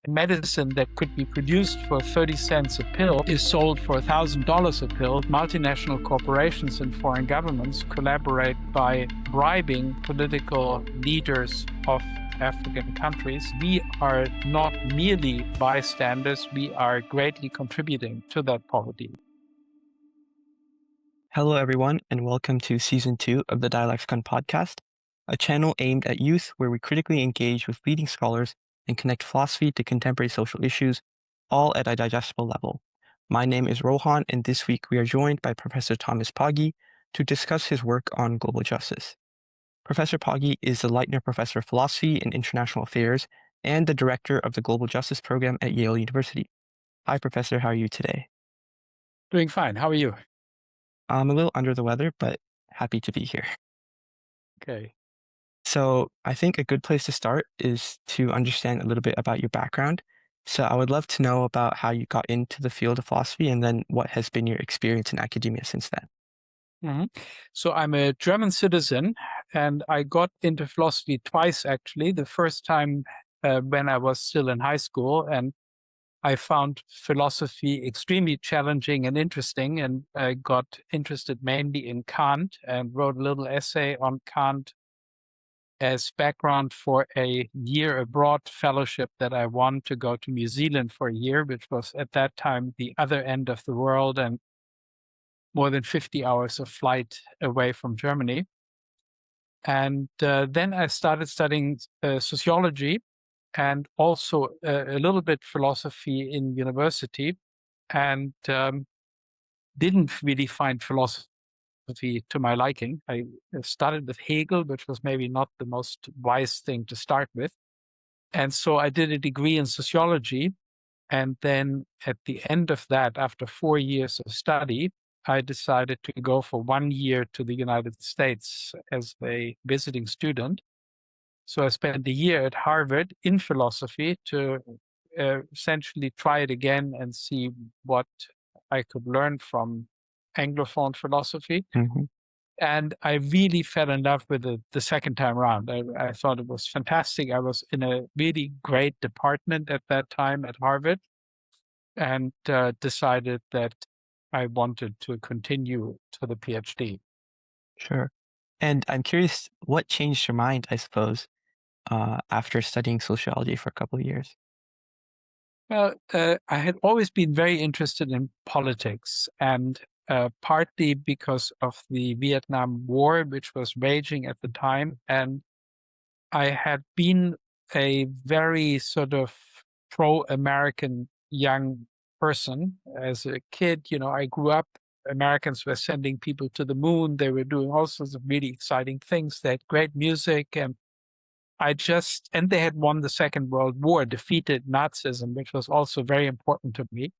medicine that could be produced for 30 cents a pill is sold for $1,000 a pill. Multinational corporations and foreign governments collaborate by bribing political leaders of African countries. We are not merely bystanders, we are greatly contributing to that poverty. Hello, everyone, and welcome to Season 2 of the Dialexicon podcast, a channel aimed at youth where we critically engage with leading scholars and connect philosophy to contemporary social issues, all at a digestible level. My name is Rohan, and this week we are joined by Professor Thomas Pogge to discuss his work on global justice. Professor Pogge is the Leitner Professor of Philosophy and International Affairs and the Director of the Global Justice Program at Yale University. Hi, Professor. How are you today? Doing fine. How are you? I'm a little under the weather, but happy to be here. Okay. So I think a good place to start is to understand a little bit about your background. So I would love to know about how you got into the field of philosophy and then what has been your experience in academia since then. So I'm a German citizen, and I got into philosophy twice, actually. The first time when I was still in high school, and I found philosophy extremely challenging and interesting, and I got interested mainly in Kant and wrote a little essay on Kant as background for a year abroad fellowship that I won to go to New Zealand for a year, which was at that time the other end of the world and more than 50 hours of flight away from Germany. And then I started studying sociology and also a little bit philosophy in university, and didn't really find philosophy to my liking. I started with Hegel, which was maybe not the most wise thing to start with. And so I did a degree in sociology. And then at the end of that, after 4 years of study, I decided to go for 1 year to the United States as a visiting student. So I spent a year at Harvard in philosophy to essentially try it again and see what I could learn from Anglophone philosophy. Mm-hmm. And I really fell in love with it the second time around. I thought it was fantastic. I was in a really great department at that time at Harvard, and decided that I wanted to continue to the PhD. Sure. And I'm curious, what changed your mind, I suppose, after studying sociology for a couple of years? Well, I had always been very interested in politics, and partly because of the Vietnam War, which was raging at the time. And I had been a very sort of pro-American young person. As a kid, I grew up, Americans were sending people to the moon. They were doing all sorts of really exciting things. They had great music, and they had won the Second World War, defeated Nazism, which was also very important to me.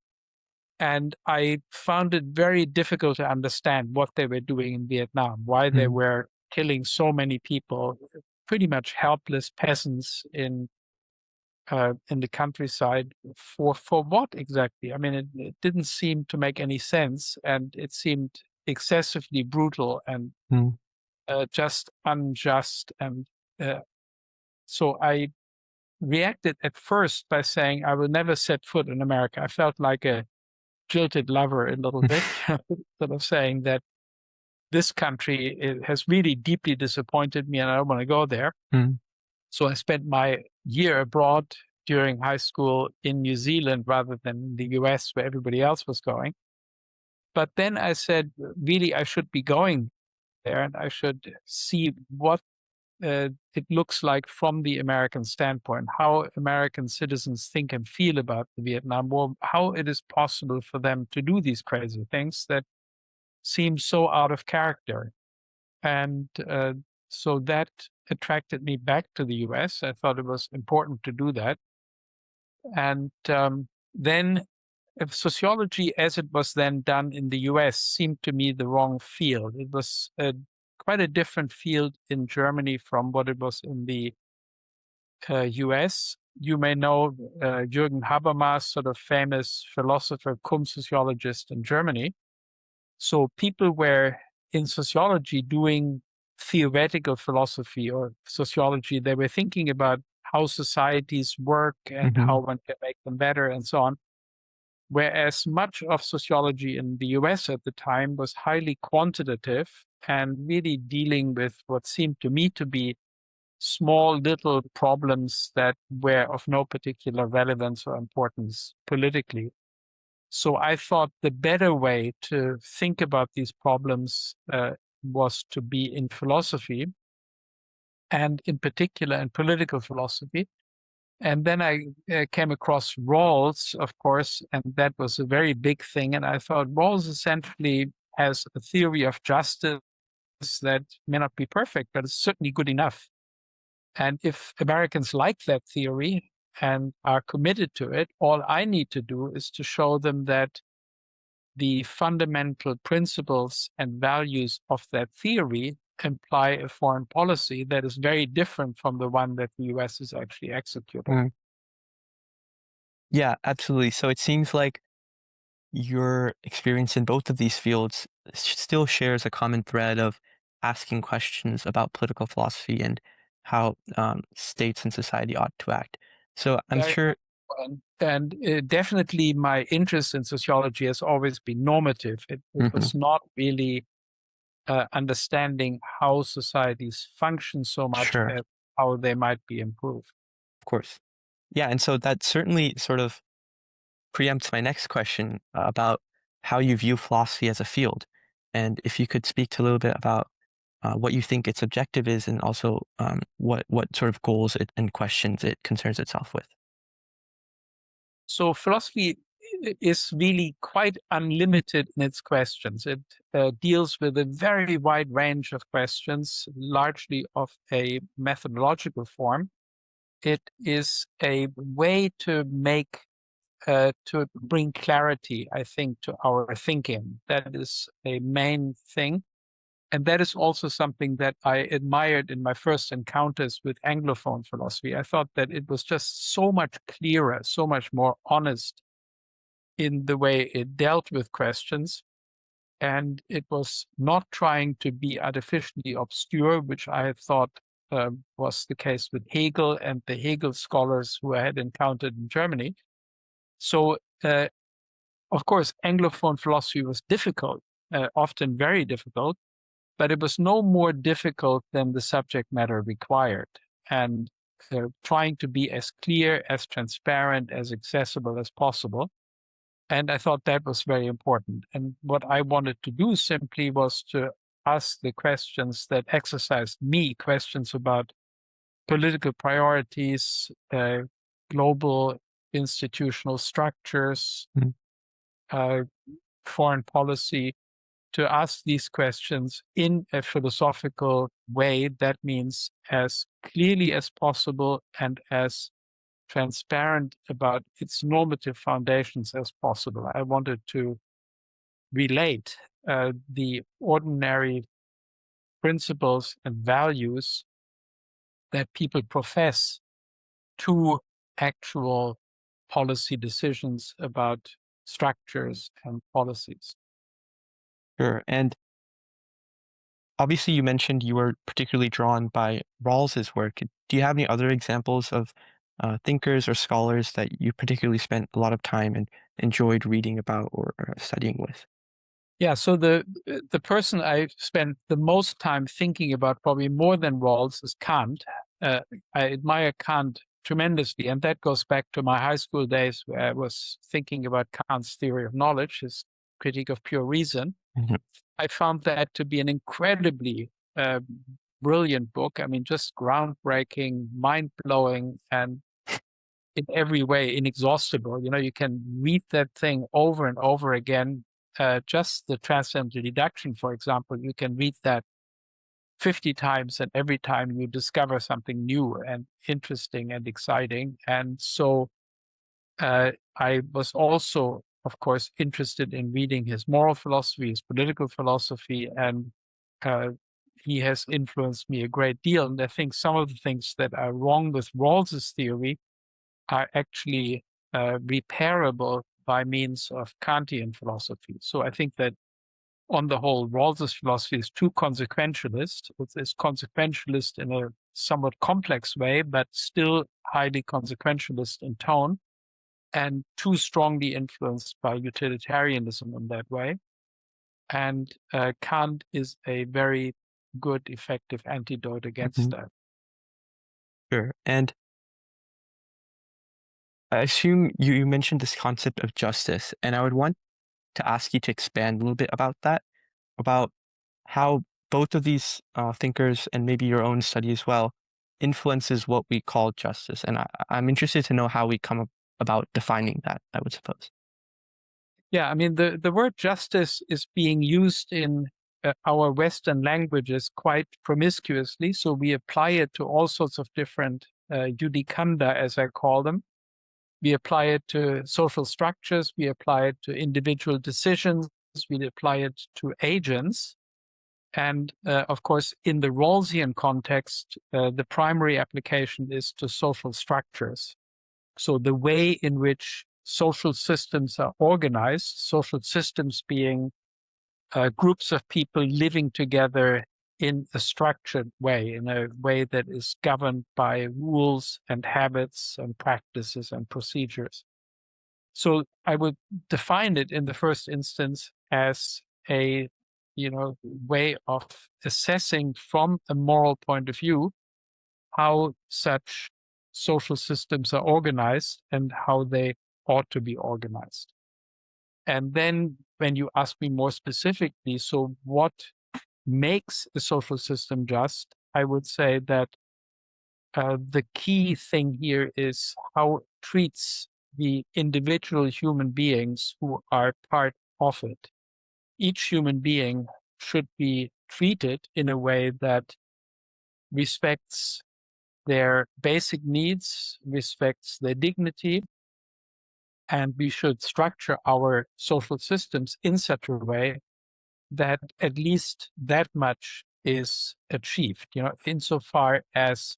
And I found it very difficult to understand what they were doing in Vietnam, why they were killing so many people, pretty much helpless peasants in the countryside. For what exactly? I mean, it didn't seem to make any sense, and it seemed excessively brutal and just unjust. And so I reacted at first by saying, I will never set foot in America. I felt like a jilted lover a little bit, sort of saying that this country has really deeply disappointed me and I don't want to go there. So I spent my year abroad during high school in New Zealand rather than in the US where everybody else was going. But then I said, really, I should be going there and I should see what it looks like from the American standpoint, how American citizens think and feel about the Vietnam War, how it is possible for them to do these crazy things that seem so out of character. And so that attracted me back to the US. I thought it was important to do that. And then sociology, as it was then done in the US, seemed to me the wrong field. It was quite a different field in Germany from what it was in the US. You may know Jürgen Habermas, sort of famous philosopher, cum sociologist in Germany. So people were in sociology doing theoretical philosophy or sociology. They were thinking about how societies work and how one can make them better and so on. Whereas much of sociology in the US at the time was highly quantitative and really dealing with what seemed to me to be small little problems that were of no particular relevance or importance politically. So I thought the better way to think about these problems was to be in philosophy, and in particular in political philosophy. And then I came across Rawls, of course, and that was a very big thing. And I thought Rawls essentially has a theory of justice that may not be perfect, but it's certainly good enough. And if Americans like that theory and are committed to it, all I need to do is to show them that the fundamental principles and values of that theory imply a foreign policy that is very different from the one that the US is actually executing. Yeah, absolutely. So it seems like your experience in both of these fields still shares a common thread of asking questions about political philosophy and how states and society ought to act. So I'm Yeah, sure. and definitely my interest in sociology has always been normative. It was not really understanding how societies function so much Sure, as how they might be improved. of course. Yeah, and so that certainly sort of preempts my next question about how you view philosophy as a field. And if you could speak to a little bit about what you think its objective is, and also what sort of goals and questions it concerns itself with. So philosophy is really quite unlimited in its questions. It deals with a very wide range of questions, largely of a methodological form. It is a way to to bring clarity, I think, to our thinking. That is a main thing. And that is also something that I admired in my first encounters with Anglophone philosophy. I thought that it was just so much clearer, so much more honest in the way it dealt with questions. And it was not trying to be artificially obscure, which I had thought was the case with Hegel and the Hegel scholars who I had encountered in Germany. So, of course, Anglophone philosophy was difficult, often very difficult, but it was no more difficult than the subject matter required. And trying to be as clear, as transparent, as accessible as possible. And I thought that was very important. And what I wanted to do simply was to ask the questions that exercised me, questions about political priorities, global institutional structures, foreign policy, to ask these questions in a philosophical way. That means as clearly as possible and as transparent about its normative foundations as possible. I wanted to relate the ordinary principles and values that people profess to actual policy decisions about structures and policies. Sure. And obviously, you mentioned you were particularly drawn by Rawls's work. Do you have any other examples of thinkers or scholars that you particularly spent a lot of time and enjoyed reading about or studying with? Yeah, so the person I spent the most time thinking about, probably more than Rawls, is Kant. I admire Kant tremendously, and that goes back to my high school days where I was thinking about Kant's theory of knowledge, his critique of pure reason. I found that to be an incredibly brilliant book. I mean, just groundbreaking, mind-blowing, and in every way inexhaustible. You know, you can read that thing over and over again. Just the transcendental deduction, for example, you can read that 50 times, and every time you discover something new and interesting and exciting. And so I was also, of course, interested in reading his moral philosophy, his political philosophy, and uh, he has influenced me a great deal. And I think some of the things that are wrong with Rawls's theory are actually repairable by means of Kantian philosophy. So I think that on the whole, Rawls's philosophy is too consequentialist. It's consequentialist in a somewhat complex way, but still highly consequentialist in tone, and too strongly influenced by utilitarianism in that way. And Kant is a very good, effective antidote against that. Sure. And I assume you mentioned this concept of justice, and I would want to ask you to expand a little bit about that, about how both of these thinkers and maybe your own study as well influences what we call justice. And I'm interested to know how we come about defining that, I would suppose. Yeah, I mean, the word justice is being used in our Western languages quite promiscuously. So we apply it to all sorts of different judicanda, as I call them. We apply it to social structures. We apply it to individual decisions. We apply it to agents. And of course, in the Rawlsian context, the primary application is to social structures. So the way in which social systems are organized, social systems being groups of people living together in a structured way, in a way that is governed by rules and habits and practices and procedures. So I would define it in the first instance as a way of assessing from a moral point of view how such social systems are organized and how they ought to be organized. And then when you ask me more specifically, so what makes a social system just, I would say that the key thing here is how it treats the individual human beings who are part of it. Each human being should be treated in a way that respects their basic needs, respects their dignity, and we should structure our social systems in such a way that at least that much is achieved. Insofar as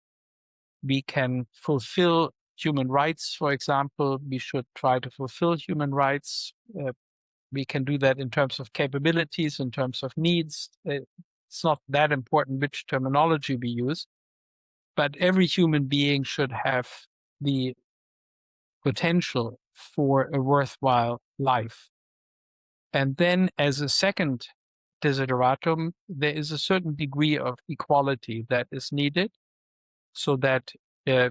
we can fulfill human rights, for example, we should try to fulfill human rights. We can do that in terms of capabilities, in terms of needs. It's not that important which terminology we use, but every human being should have the potential for a worthwhile life. And then as a second desideratum, there is a certain degree of equality that is needed so that,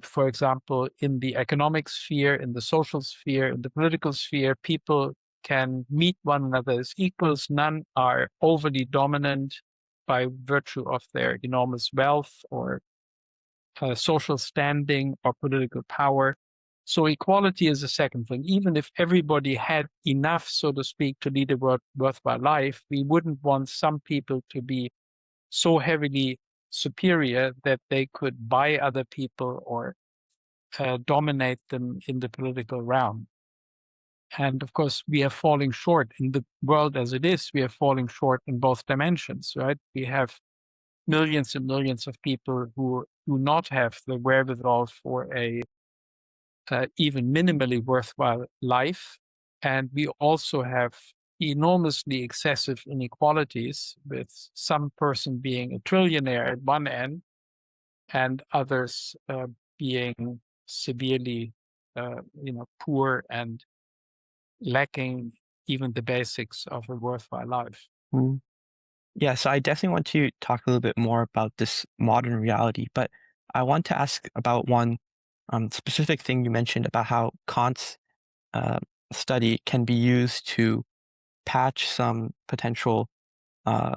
for example, in the economic sphere, in the social sphere, in the political sphere, people can meet one another as equals. None are overly dominant by virtue of their enormous wealth or social standing or political power. So equality is a second thing. Even if everybody had enough, so to speak, to lead a worthwhile life, we wouldn't want some people to be so heavily superior that they could buy other people or dominate them in the political realm. And of course, we are falling short in the world as it is. We are falling short in both dimensions, right? We have millions and millions of people who do not have the wherewithal for a even minimally worthwhile life. And we also have enormously excessive inequalities, with some person being a trillionaire at one end and others being severely poor and lacking even the basics of a worthwhile life. Mm. Yeah, so I definitely want to talk a little bit more about this modern reality, but I want to ask about one specific thing you mentioned about how Kant's uh, study can be used to patch some uh,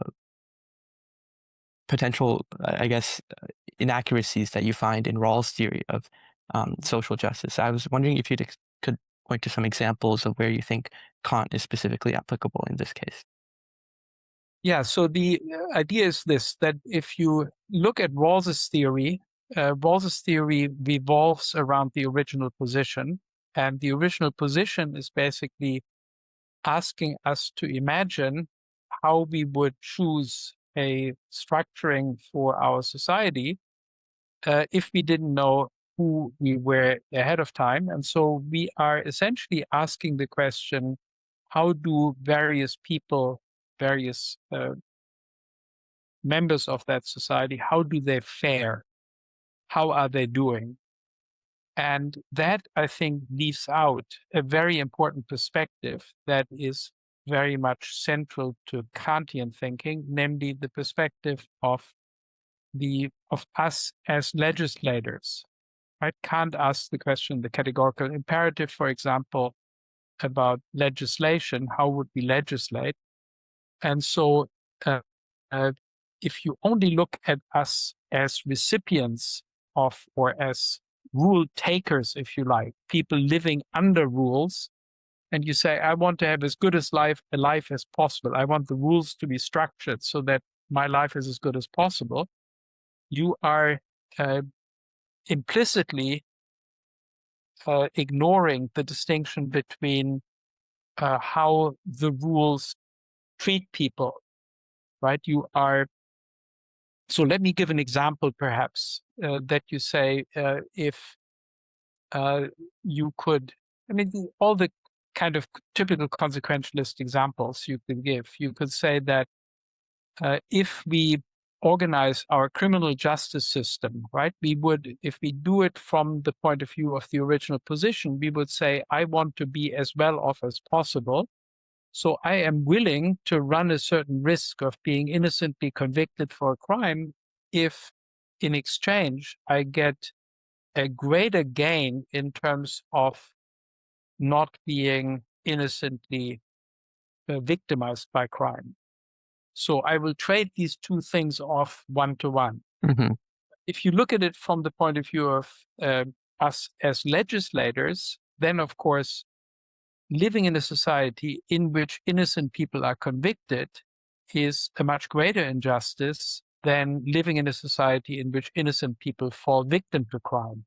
I guess, inaccuracies that you find in Rawls' theory of social justice. I was wondering if you could point to some examples of where you think Kant is specifically applicable in this case. Yeah, so the idea is this, that if you look at Rawls's theory revolves around the original position. And the original position is basically asking us to imagine how we would choose a structuring for our society if we didn't know who we were ahead of time. And so we are essentially asking the question, how do various people various members of that society, how do they fare? How are they doing? And that, I think, leaves out a very important perspective that is very much central to Kantian thinking, namely the perspective of us as legislators. Right? Kant asks the question, the categorical imperative, for example, about legislation, how would we legislate? And so uh, uh, if you only look at us as recipients of, or as rule takers, if you like, people living under rules, and you say, I want to have as good a life as possible. I want the rules to be structured so that my life is as good as possible. You are implicitly ignoring the distinction between how the rules treat people, right? So let me give an example, perhaps, that you say, if you could, I mean, all the kind of typical consequentialist examples you could give. You could say that if we organize our criminal justice system, right, we would, if we do it from the point of view of the original position, we would say, I want to be as well off as possible. So I am willing to run a certain risk of being innocently convicted for a crime if in exchange I get a greater gain in terms of not being innocently victimized by crime. So I will trade these two things off one to one. Mm-hmm. If you look at it from the point of view of us as legislators, then of course, living in a society in which innocent people are convicted is a much greater injustice than living in a society in which innocent people fall victim to crime.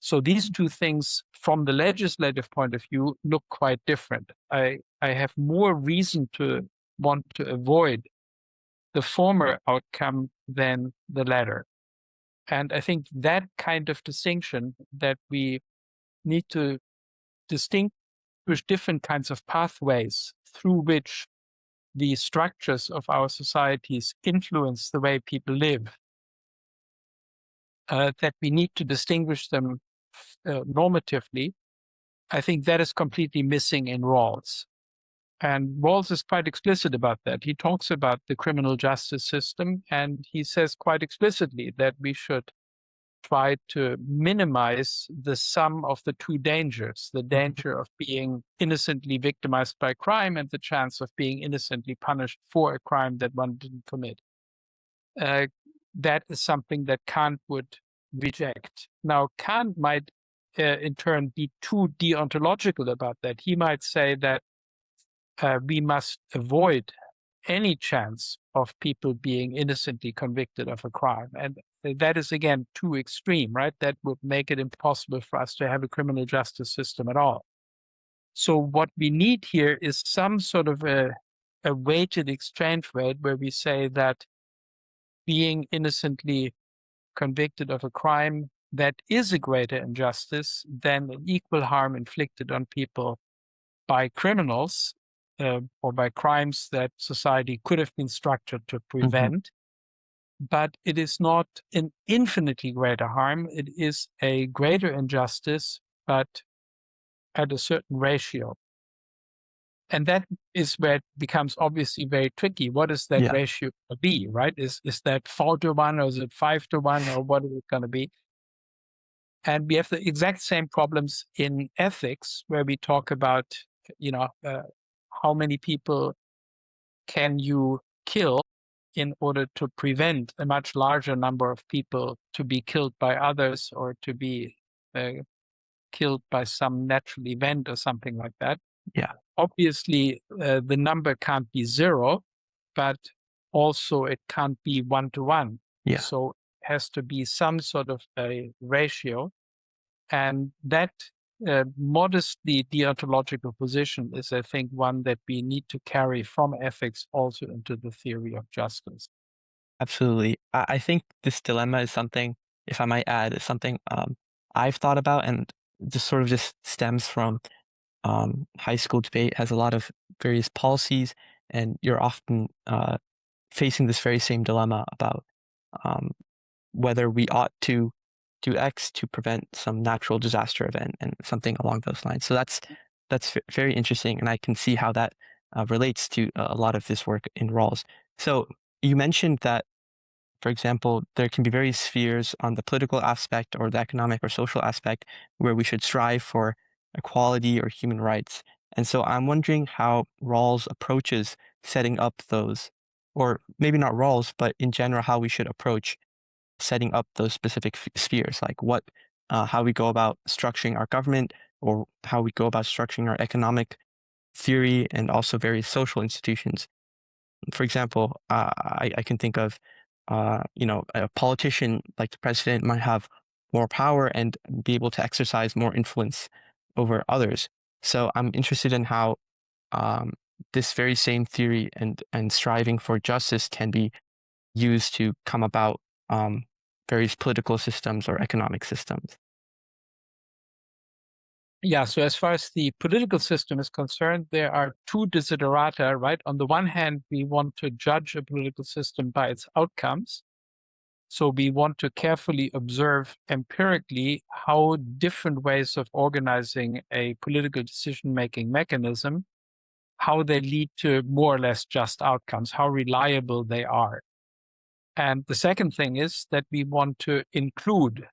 So these two things, from the legislative point of view, look quite different. I have more reason to want to avoid the former outcome than the latter. And I think that kind of distinction, that we need to distinguish different kinds of pathways through which the structures of our societies influence the way people live, that we need to distinguish them normatively. I think that is completely missing in Rawls. And Rawls is quite explicit about that. He talks about the criminal justice system, and he says quite explicitly that we should try to minimize the sum of the two dangers, the danger of being innocently victimized by crime and the chance of being innocently punished for a crime that one didn't commit. That is something that Kant would reject. Now, Kant might, in turn, be too deontological about that. He might say that we must avoid any chance of people being innocently convicted of a crime. And that is, again, too extreme, right? That would make it impossible for us to have a criminal justice system at all. So what we need here is some sort of a weighted exchange rate where we say that being innocently convicted of a crime, that is a greater injustice than an equal harm inflicted on people by criminals or by crimes that society could have been structured to prevent. But it is not an infinitely greater harm. It is a greater injustice, but at a certain ratio. And that is where it becomes obviously very tricky. What is that ratio to be, right? Is that 4-1 or is it 5-1 or what is it going to be? And we have the exact same problems in ethics, where we talk about, how many people can you kill in order to prevent a much larger number of people to be killed by others or to be killed by some natural event or something like that. Yeah. Obviously, the number can't be zero, but also it can't be 1-1. Yeah. So it has to be some sort of a ratio. And that modestly deontological position is, I think, one that we need to carry from ethics also into the theory of justice. Absolutely. I think this dilemma is something, if I might add, is something I've thought about, and just stems from high school debate. Has a lot of various policies and you're often facing this very same dilemma about whether we ought to do X to prevent some natural disaster event and something along those lines. So that's very interesting, and I can see how that relates to a lot of this work in Rawls. So you mentioned that, for example, there can be various spheres on the political aspect or the economic or social aspect where we should strive for equality or human rights. And so I'm wondering how Rawls approaches setting up those, or maybe not Rawls, but in general, how we should approach setting up those specific spheres, like how we go about structuring our government, or how we go about structuring our economic theory, and also various social institutions. For example, I can think of, a politician like the president might have more power and be able to exercise more influence over others. So I'm interested in how um, this very same theory and striving for justice can be used to come about um, various political systems or economic systems. Yeah, so as far as the political system is concerned, there are two desiderata, right? On the one hand, we want to judge a political system by its outcomes. So we want to carefully observe empirically how different ways of organizing a political decision-making mechanism, how they lead to more or less just outcomes, how reliable they are. And the second thing is that we want to include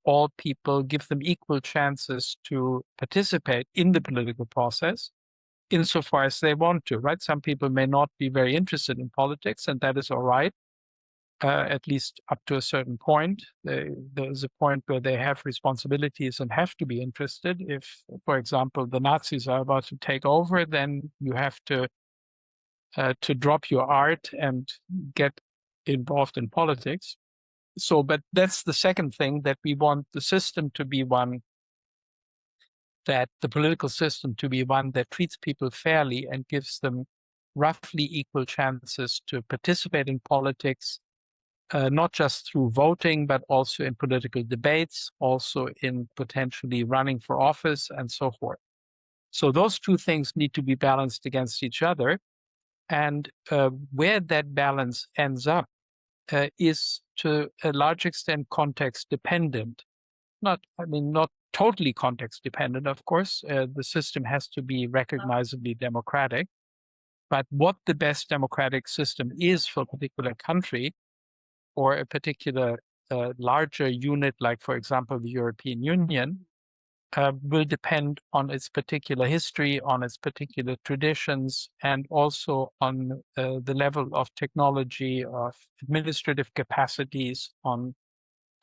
all people, give them equal chances to participate in the political process insofar as they want to, right? Some people may not be very interested in politics, and that is all right, at least up to a certain point. There's a point where they have responsibilities and have to be interested. If, for example, the Nazis are about to take over, then you have to drop your art and get involved in politics. So, but that's the second thing, that we want the system to be one that the political system to be one that treats people fairly and gives them roughly equal chances to participate in politics, not just through voting, but also in political debates, also in potentially running for office and so forth. So those two things need to be balanced against each other. And where that balance ends up is to a large extent context dependent. Not totally context dependent, of course. The system has to be recognizably democratic. But what the best democratic system is for a particular country or a particular larger unit, like, for example, the European Union, will depend on its particular history, on its particular traditions, and also on the level of technology, of administrative capacities, on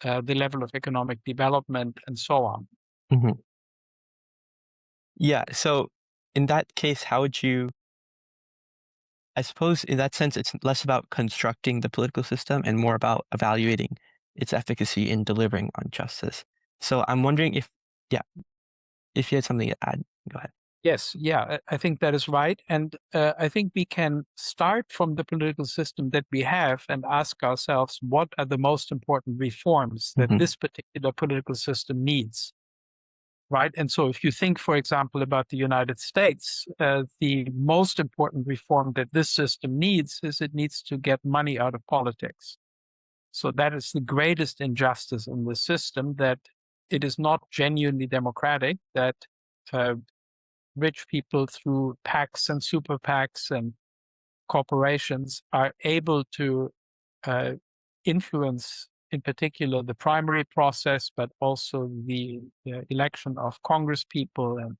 the level of economic development, and so on. Mm-hmm. Yeah. So in that case, how would you, I suppose in that sense, it's less about constructing the political system and more about evaluating its efficacy in delivering on justice. So I'm wondering yeah, if you had something to add, go ahead. Yes, yeah, I think that is right. And I think we can start from the political system that we have and ask ourselves, what are the most important reforms that Mm-hmm. this particular political system needs? Right. And so if you think, for example, about the United States, the most important reform that this system needs is it needs to get money out of politics. So that is the greatest injustice in the system, that it is not genuinely democratic, that rich people through PACs and super PACs and corporations are able to influence, in particular, the primary process, but also the election of Congress people and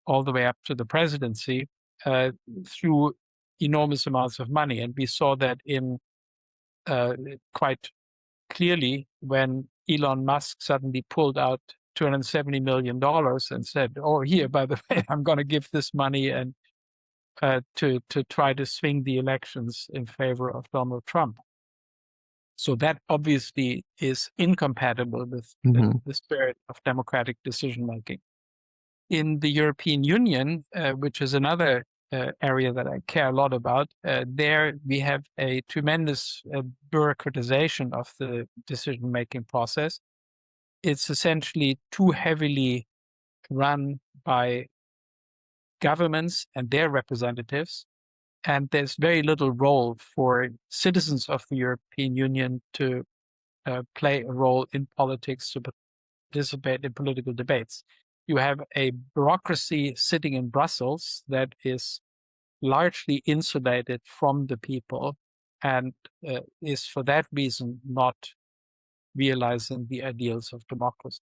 all the way up to the presidency through enormous amounts of money. And we saw that in quite clearly when Elon Musk suddenly pulled out $270 million and said, "Oh, here, by the way, I'm going to give this money and to try to swing the elections in favor of Donald Trump." So that obviously is incompatible with the spirit of democratic decision making. In the European Union, which is another area that I care a lot about, there we have a tremendous bureaucratization of the decision making process. It's essentially too heavily run by governments and their representatives, And there's very little role for citizens of the European Union to play a role in politics, to participate in political debates. You have a bureaucracy sitting in Brussels that is largely insulated from the people and is for that reason not realizing the ideals of democracy.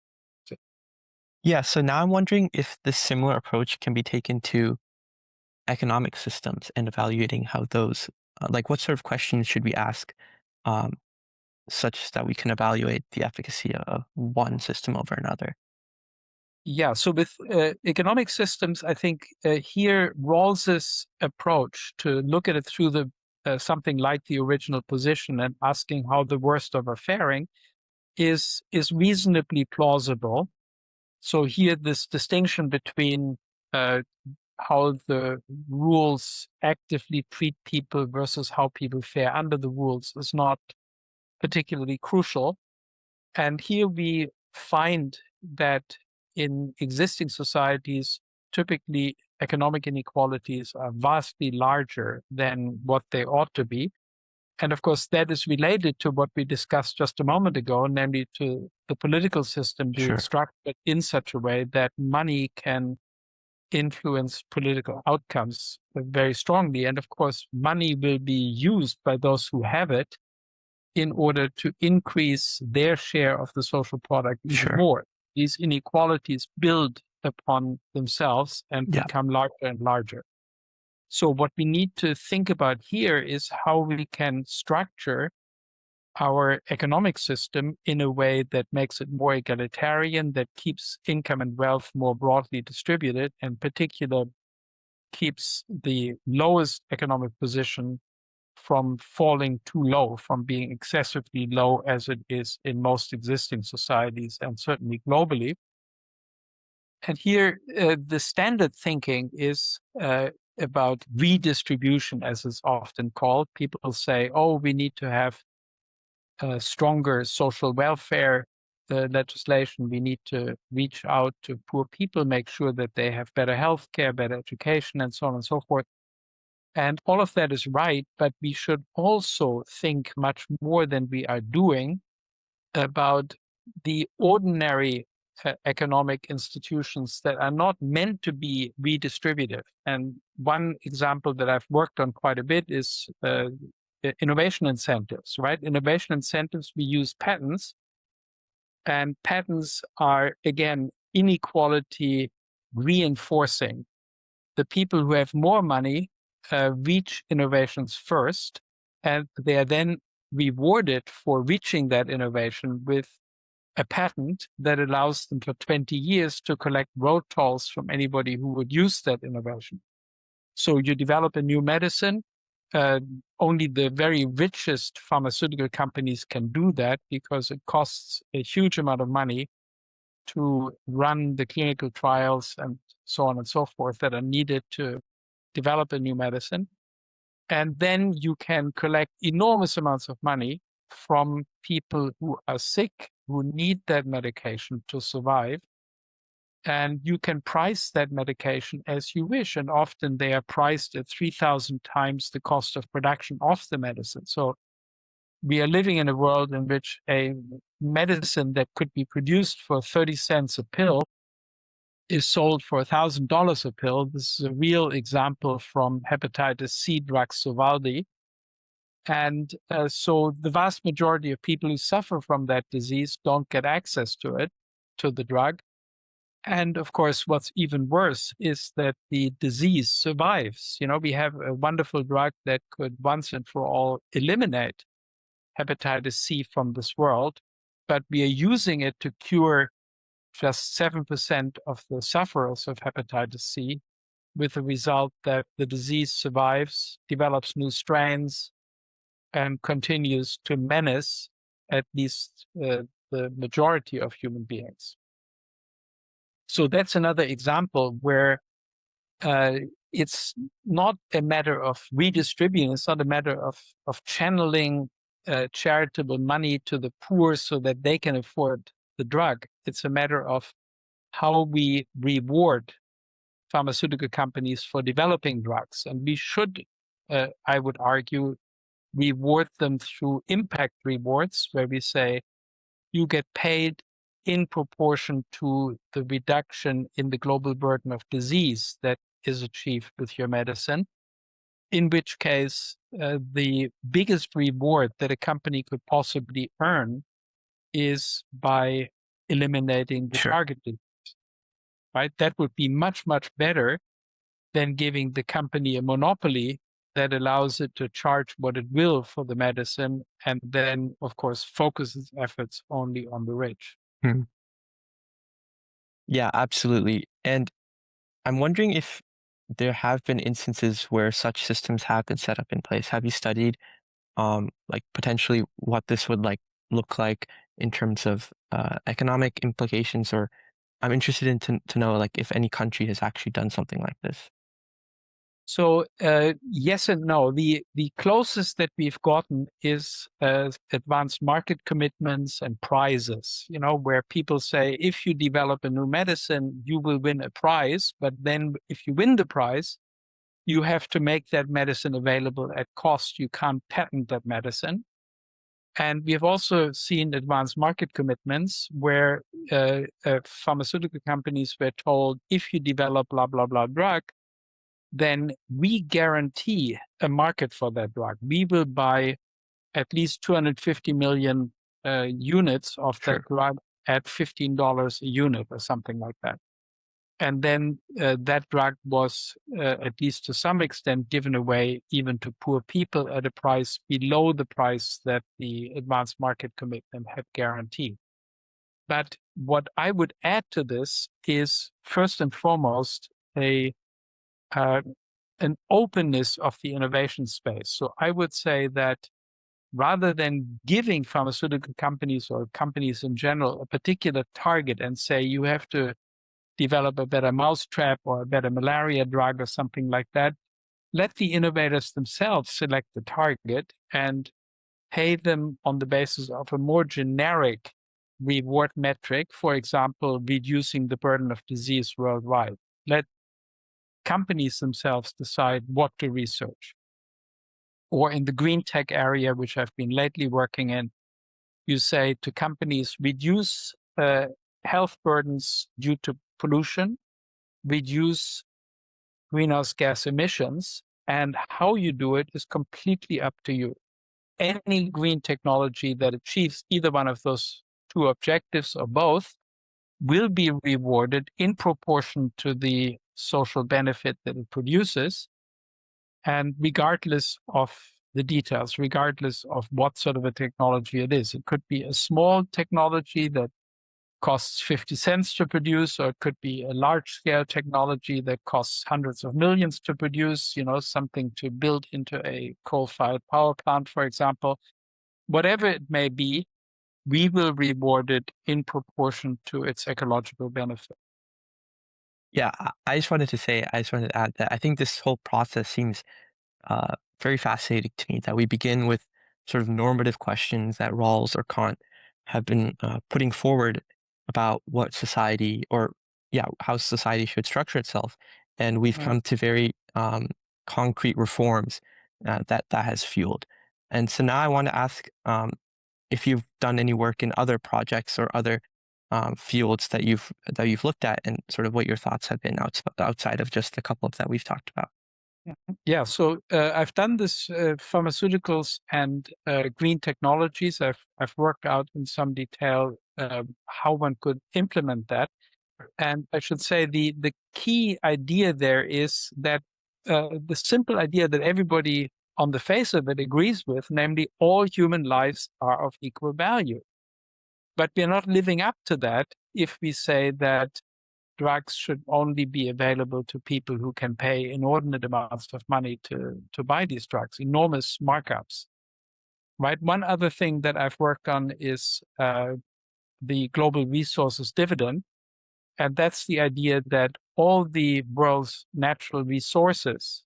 Yeah, so now I'm wondering if this similar approach can be taken to economic systems and evaluating how those, like what sort of questions should we ask, um, such that we can evaluate the efficacy of one system over another. Yeah, so with economic systems, I think here Rawls's approach to look at it through the something like the original position and asking how the worst of are faring is reasonably plausible. So here, this distinction between how the rules actively treat people versus how people fare under the rules is not particularly crucial. And here we find that in existing societies, typically economic inequalities are vastly larger than what they ought to be. And of course, that is related to what we discussed just a moment ago, namely to the political system being Sure. structured in such a way that money can influence political outcomes very strongly. And of course, money will be used by those who have it in order to increase their share of the social product even Sure. more. These inequalities build upon themselves and Yeah. become larger and larger. So what we need to think about here is how we can structure our economic system in a way that makes it more egalitarian, that keeps income and wealth more broadly distributed, and in particular keeps the lowest economic position from falling too low, from being excessively low as it is in most existing societies and certainly globally. And here, the standard thinking is about redistribution, as it's often called. People say, oh, we need to have stronger social welfare legislation. We need to reach out to poor people, make sure that they have better health care, better education, and so on and so forth. And all of that is right, but we should also think much more than we are doing about the ordinary economic institutions that are not meant to be redistributive. And one example that I've worked on quite a bit is innovation incentives, right? Innovation incentives, we use patents, and patents are, again, inequality reinforcing. The people who have more money reach innovations first, and they are then rewarded for reaching that innovation with a patent that allows them for 20 years to collect road tolls from anybody who would use that innovation. So you develop a new medicine. Only the very richest pharmaceutical companies can do that because it costs a huge amount of money to run the clinical trials and so on and so forth that are needed to develop a new medicine. And then you can collect enormous amounts of money from people who are sick, who need that medication to survive. And you can price that medication as you wish. And often they are priced at 3,000 times the cost of production of the medicine. So we are living in a world in which a medicine that could be produced for 30 cents a pill is sold for $1,000 a pill. This is a real example from hepatitis C drug Sovaldi. And so the vast majority of people who suffer from that disease don't get access to it, to the drug. And of course, what's even worse is that the disease survives. You know, we have a wonderful drug that could once and for all eliminate hepatitis C from this world, but we are using it to cure just 7% of the sufferers of hepatitis C, with the result that the disease survives, develops new strains, and continues to menace at least the majority of human beings. So that's another example where it's not a matter of redistributing, it's not a matter of channeling charitable money to the poor so that they can afford the drug. It's a matter of how we reward pharmaceutical companies for developing drugs. And we should I would argue, reward them through impact rewards, where we say you get paid in proportion to the reduction in the global burden of disease that is achieved with your medicine, in which case the biggest reward that a company could possibly earn is by eliminating the Sure. target disease, right? That would be much, much better than giving the company a monopoly that allows it to charge what it will for the medicine and then, of course, focus its efforts only on the rich. Hmm. Yeah, absolutely. And I'm wondering if there have been instances where such systems have been set up in place. Have you studied like potentially what this would like look like in terms of economic implications? Or I'm interested in to know like if any country has actually done something like this. So yes and no. The closest that we've gotten is advanced market commitments and prizes, where people say, if you develop a new medicine, you will win a prize. But then if you win the prize, you have to make that medicine available at cost. You can't patent that medicine. And we have also seen advanced market commitments where pharmaceutical companies were told, if you develop blah, blah, blah drug, then we guarantee a market for that drug. We will buy at least 250 million units of that drug at $15 a unit or something like that. And then that drug was, at least to some extent, given away even to poor people at a price below the price that the advanced market commitment had guaranteed. But what I would add to this is, first and foremost, an openness of the innovation space. So I would say that rather than giving pharmaceutical companies or companies in general a particular target and say you have to develop a better mousetrap or a better malaria drug or something like that, let the innovators themselves select the target and pay them on the basis of a more generic reward metric, for example, reducing the burden of disease worldwide. Let companies themselves decide what to research. Or in the green tech area, which I've been lately working in, you say to companies, reduce health burdens due to pollution, reduce greenhouse gas emissions, and how you do it is completely up to you. Any green technology that achieves either one of those two objectives or both will be rewarded in proportion to the social benefit that it produces, and regardless of the details, regardless of what sort of a technology it is. It could be a small technology that costs 50 cents to produce, or it could be a large-scale technology that costs hundreds of millions to produce, something to build into a coal-fired power plant, for example. Whatever it may be, we will reward it in proportion to its ecological benefit. Yeah, I just wanted to add that I think this whole process seems very fascinating to me, that we begin with sort of normative questions that Rawls or Kant have been putting forward about what society, or yeah, how society should structure itself. And we've come to very concrete reforms that has fueled. And so now I want to ask if you've done any work in other projects or other fields that you've looked at, and sort of what your thoughts have been outside of just the couple of that we've talked about. Yeah, so I've done this pharmaceuticals and green technologies. I've worked out in some detail how one could implement that. And I should say the key idea there is that the simple idea that everybody on the face of it agrees with, namely all human lives are of equal value. But we're not living up to that if we say that drugs should only be available to people who can pay inordinate amounts of money to buy these drugs, enormous markups. Right. One other thing that I've worked on is the global resources dividend. And that's the idea that all the world's natural resources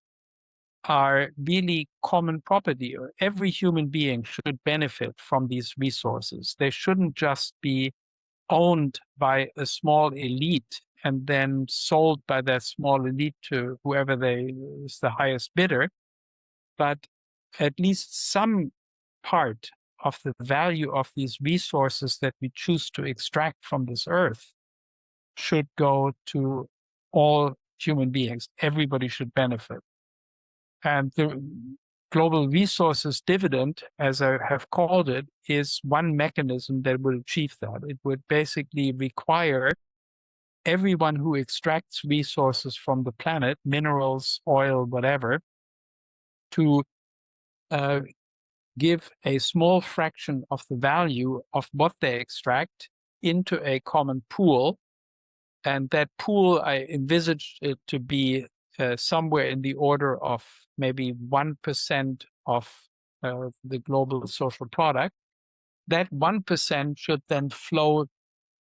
are really common property. Every human being should benefit from these resources. They shouldn't just be owned by a small elite and then sold by that small elite to whoever is the highest bidder. but at least some part of the value of these resources that we choose to extract from this earth should go to all human beings. Everybody should benefit. And the global resources dividend, as I have called it, is one mechanism that will achieve that. It would basically require everyone who extracts resources from the planet, minerals, oil, whatever, to give a small fraction of the value of what they extract into a common pool. And that pool, I envisaged it to be somewhere in the order of maybe 1% of the global social product. That 1% should then flow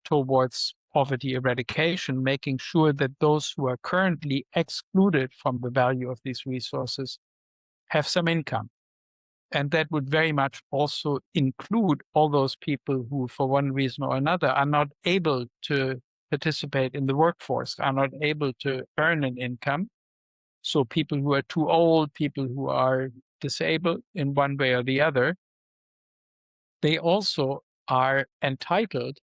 towards poverty eradication, making sure that those who are currently excluded from the value of these resources have some income. And that would very much also include all those people who, for one reason or another, are not able to participate in the workforce, are not able to earn an income. So people who are too old, people who are disabled in one way or the other, they also are entitled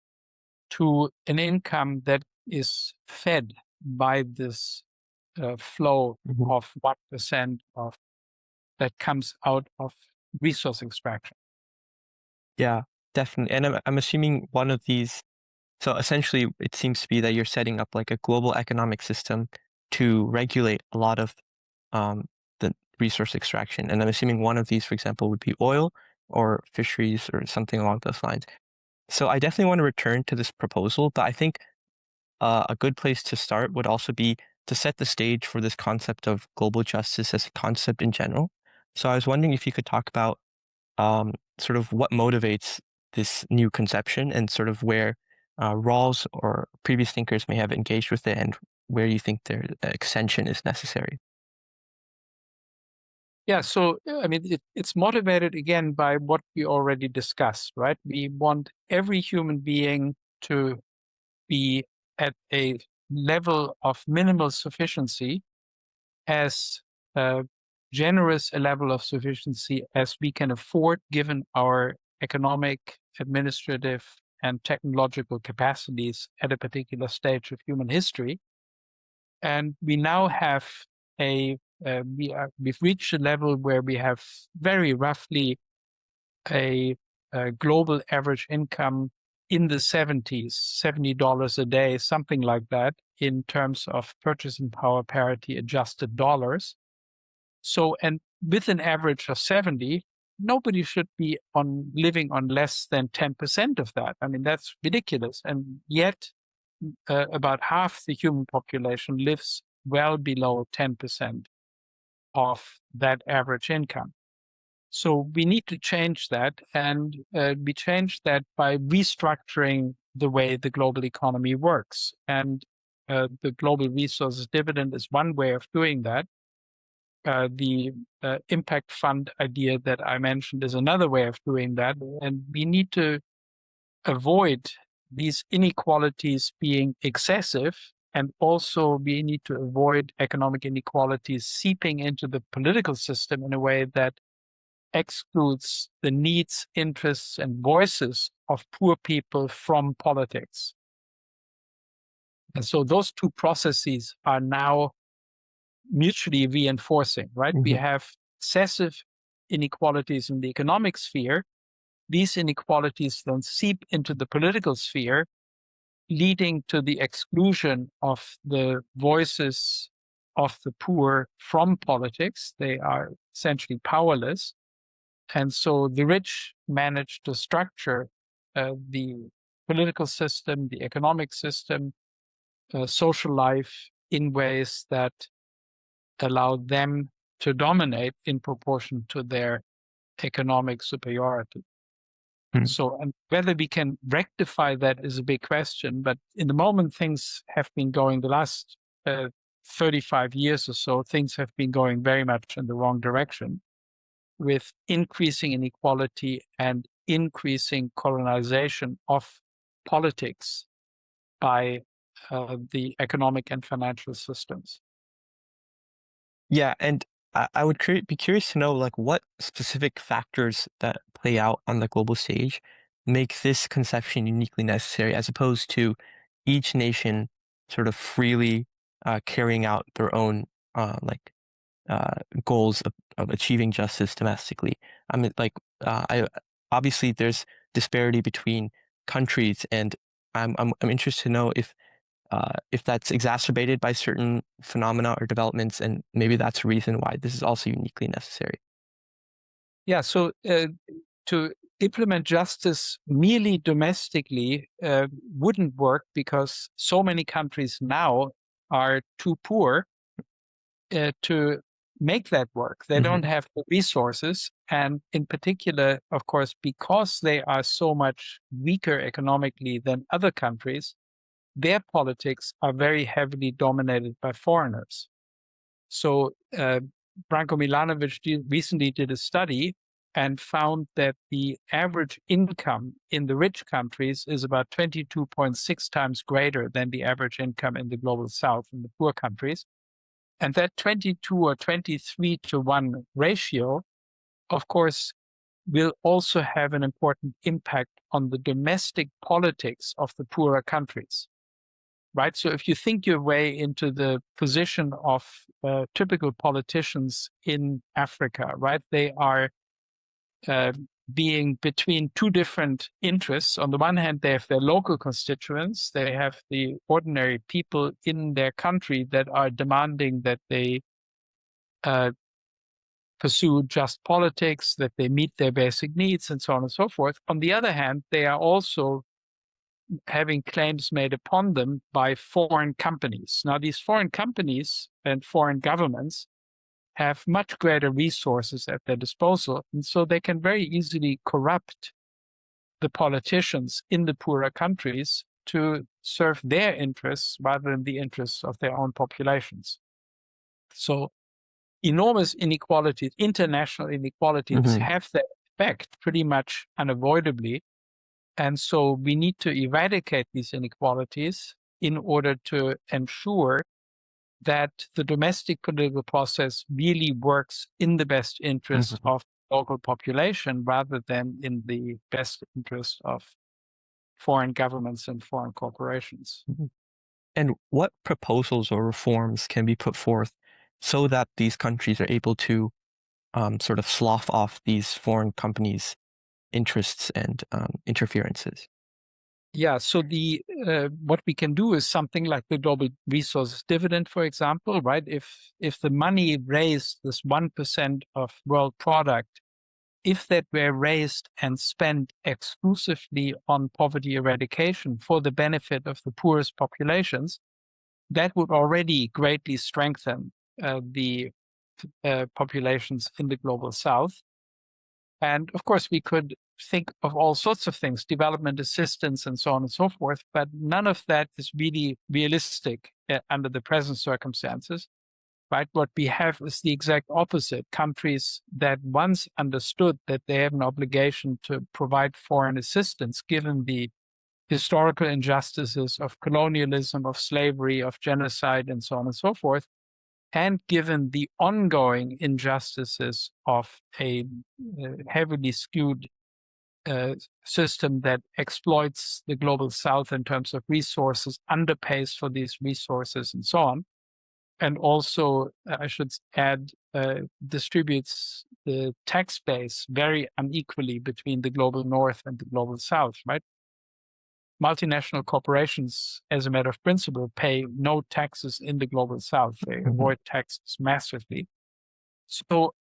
to an income that is fed by this flow of 1% of that comes out of resource extraction. Yeah, definitely. And I'm assuming one of these, so essentially it seems to be that you're setting up like a global economic system to regulate a lot of the resource extraction. And I'm assuming one of these, for example, would be oil or fisheries or something along those lines. So I definitely want to return to this proposal, but I think a good place to start would also be to set the stage for this concept of global justice as a concept in general. So I was wondering if you could talk about sort of what motivates this new conception and sort of where Rawls or previous thinkers may have engaged with it and where you think their extension is necessary. Yeah, so I mean, it's motivated again by what we already discussed, right? We want every human being to be at a level of minimal sufficiency, as generous a level of sufficiency as we can afford given our economic, administrative, and technological capacities at a particular stage of human history. And we now have we've reached a level where we have very roughly a global average income in the 70s, $70 a day, something like that, in terms of purchasing power parity adjusted dollars. So, and with an average of 70, nobody should be living on less than 10% of that. I mean, that's ridiculous. And yet, about half the human population lives well below 10% of that average income. So we need to change that, and we change that by restructuring the way the global economy works. And the global resources dividend is one way of doing that. The impact fund idea that I mentioned is another way of doing that. And we need to avoid these inequalities being excessive. And also we need to avoid economic inequalities seeping into the political system in a way that excludes the needs, interests, and voices of poor people from politics. And so those two processes are now mutually reinforcing, right? We have excessive inequalities in the economic sphere. These inequalities then seep into the political sphere, leading to the exclusion of the voices of the poor from politics. They are essentially powerless. And so the rich manage to structure the political system, the economic system, social life in ways that allow them to dominate in proportion to their economic superiority. So, and whether we can rectify that is a big question, but in the moment things have been going, the last 35 years or so, things have been going very much in the wrong direction, with increasing inequality and increasing colonization of politics by the economic and financial systems. Yeah, and I would be curious to know like what specific factors that play out on the global stage make this conception uniquely necessary, as opposed to each nation sort of freely carrying out their own like goals of achieving justice domestically. I mean, like I obviously there's disparity between countries, and I'm interested to know if that's exacerbated by certain phenomena or developments, and maybe that's a reason why this is also uniquely necessary. Yeah, so to implement justice merely domestically wouldn't work because so many countries now are too poor to make that work. They don't have the resources. And in particular, of course, because they are so much weaker economically than other countries, their politics are very heavily dominated by foreigners. So Branko Milanovic recently did a study and found that the average income in the rich countries is about 22.6 times greater than the average income in the global south in the poor countries. And that 22 or 23 to 1 ratio, of course, will also have an important impact on the domestic politics of the poorer countries. Right. So if you think your way into the position of typical politicians in Africa, right, they are uh, being between two different interests. On the one hand, they have their local constituents, they have the ordinary people in their country that are demanding that they uh, pursue just politics, that they meet their basic needs, and so on and so forth. On the other hand, they are also having claims made upon them by foreign companies. Now, these foreign companies and foreign governments have much greater resources at their disposal, and so they can very easily corrupt the politicians in the poorer countries to serve their interests rather than the interests of their own populations. So enormous inequalities, international inequalities, Mm-hmm. have that effect pretty much unavoidably. And so we need to eradicate these inequalities in order to ensure that the domestic political process really works in the best interest Mm-hmm. of the local population rather than in the best interest of foreign governments and foreign corporations. Mm-hmm. And what proposals or reforms can be put forth so that these countries are able to sort of slough off these foreign companies' interests and interferences? Yeah, so the what we can do is something like the global resources dividend, for example, right? If the money raised, this 1% of world product, if that were raised and spent exclusively on poverty eradication for the benefit of the poorest populations, that would already greatly strengthen the populations in the global south. And of course, we could think of all sorts of things, development assistance and so on and so forth, but none of that is really realistic under the present circumstances, right? What we have is the exact opposite. Countries that once understood that they have an obligation to provide foreign assistance, given the historical injustices of colonialism, of slavery, of genocide, and so on and so forth, and given the ongoing injustices of a heavily skewed system that exploits the global south in terms of resources, underpays for these resources, and so on. And also, I should add, distributes the tax base very unequally between the global north and the global south, right? Multinational corporations, as a matter of principle, pay no taxes in the global south. They Mm-hmm. avoid taxes massively. So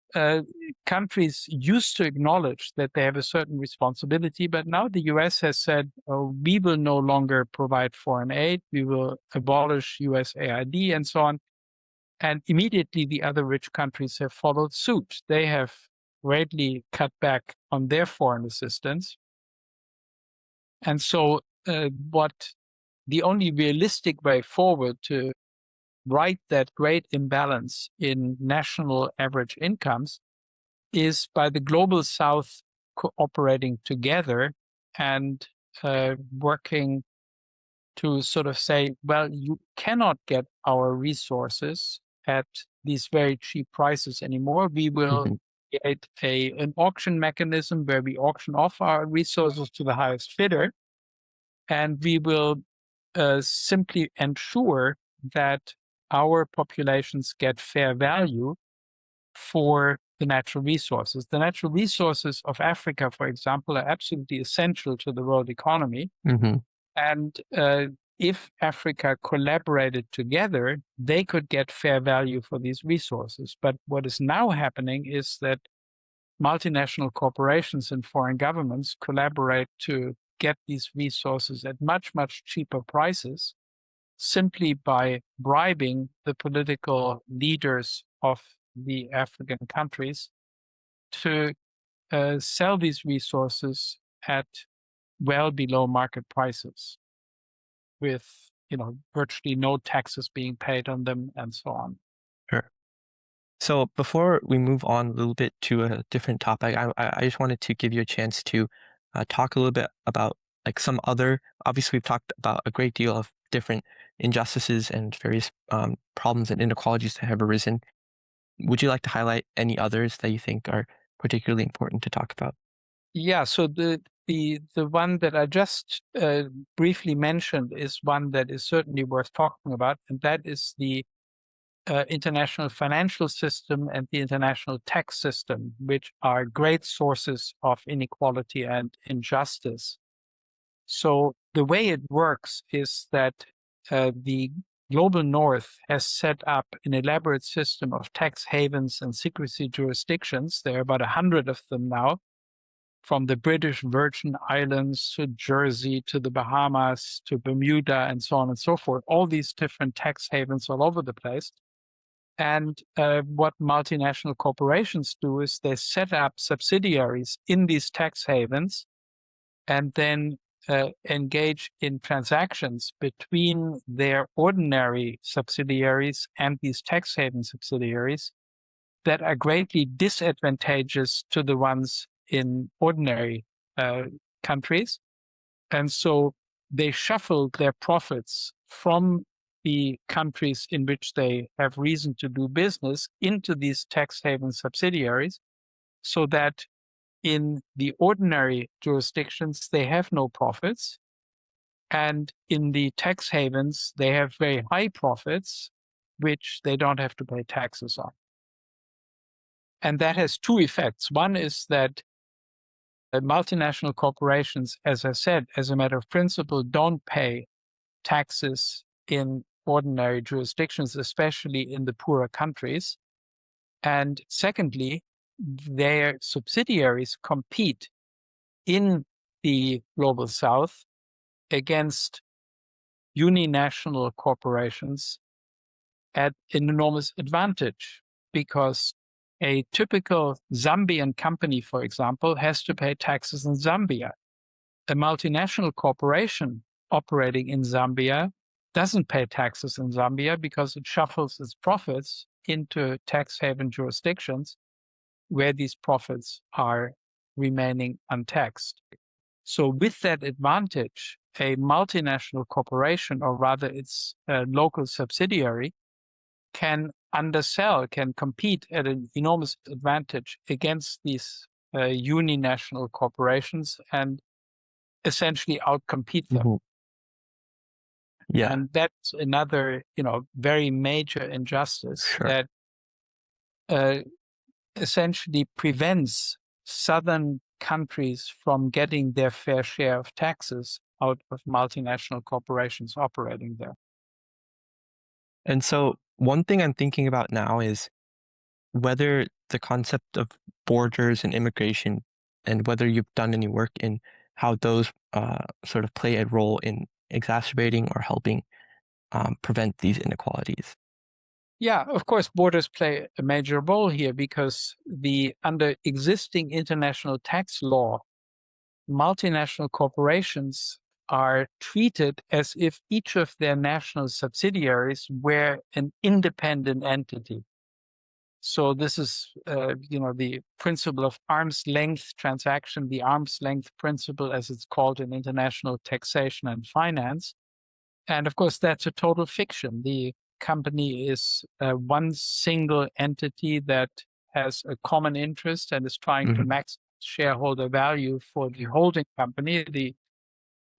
countries used to acknowledge that they have a certain responsibility, but now the US has said, oh, we will no longer provide foreign aid, we will abolish USAID and so on. And immediately the other rich countries have followed suit. They have greatly cut back on their foreign assistance. And so what the only realistic way forward to right that great imbalance in national average incomes is by the global south cooperating together and working to sort of say, well, you cannot get our resources at these very cheap prices anymore. We will create an auction mechanism where we auction off our resources to the highest bidder, and we will simply ensure that our populations get fair value for the natural resources. The natural resources of Africa, for example, are absolutely essential to the world economy. Mm-hmm. And if Africa collaborated together, they could get fair value for these resources. But what is now happening is that multinational corporations and foreign governments collaborate to get these resources at much, much cheaper prices, simply by bribing the political leaders of the African countries to sell these resources at well below market prices, with virtually no taxes being paid on them and so on. Sure. So before we move on a little bit to a different topic, I just wanted to give you a chance to talk a little bit about like some other, obviously we've talked about a great deal of different injustices and various problems and inequalities that have arisen. Would you like to highlight any others that you think are particularly important to talk about? Yeah, so the one that I just briefly mentioned is one that is certainly worth talking about, and that is the international financial system and the international tax system, which are great sources of inequality and injustice. So the way it works is that the global north has set up an elaborate system of tax havens and secrecy jurisdictions. There are about 100 of them now, from the British Virgin Islands to Jersey to the Bahamas to Bermuda and so on and so forth, all these different tax havens all over the place. And what multinational corporations do is they set up subsidiaries in these tax havens and then engage in transactions between their ordinary subsidiaries and these tax haven subsidiaries that are greatly disadvantageous to the ones in ordinary countries. And so they shuffle their profits from the countries in which they have reason to do business into these tax haven subsidiaries, so that in the ordinary jurisdictions, they have no profits. And in the tax havens, they have very high profits, which they don't have to pay taxes on. And that has two effects. One is that multinational corporations, as I said, as a matter of principle, don't pay taxes in ordinary jurisdictions, especially in the poorer countries. And secondly, their subsidiaries compete in the global south against uninational corporations at an enormous advantage, because a typical Zambian company, for example, has to pay taxes in Zambia. A multinational corporation operating in Zambia doesn't pay taxes in Zambia because it shuffles its profits into tax haven jurisdictions where these profits are remaining untaxed. So with that advantage, a multinational corporation, or rather its local subsidiary, can undersell, can compete at an enormous advantage against these uninational corporations and essentially outcompete them. Mm-hmm. Yeah, And that's another, very major injustice sure. that essentially prevents southern countries from getting their fair share of taxes out of multinational corporations operating there. And so one thing I'm thinking about now is whether the concept of borders and immigration, and whether you've done any work in how those sort of play a role in exacerbating or helping prevent these inequalities. Yeah, of course, borders play a major role here, because under existing international tax law, multinational corporations are treated as if each of their national subsidiaries were an independent entity. So this is, the principle of arm's length transaction, the arm's length principle, as it's called in international taxation and finance. And of course, that's a total fiction. The company is one single entity that has a common interest and is trying to maximize shareholder value for the holding company, the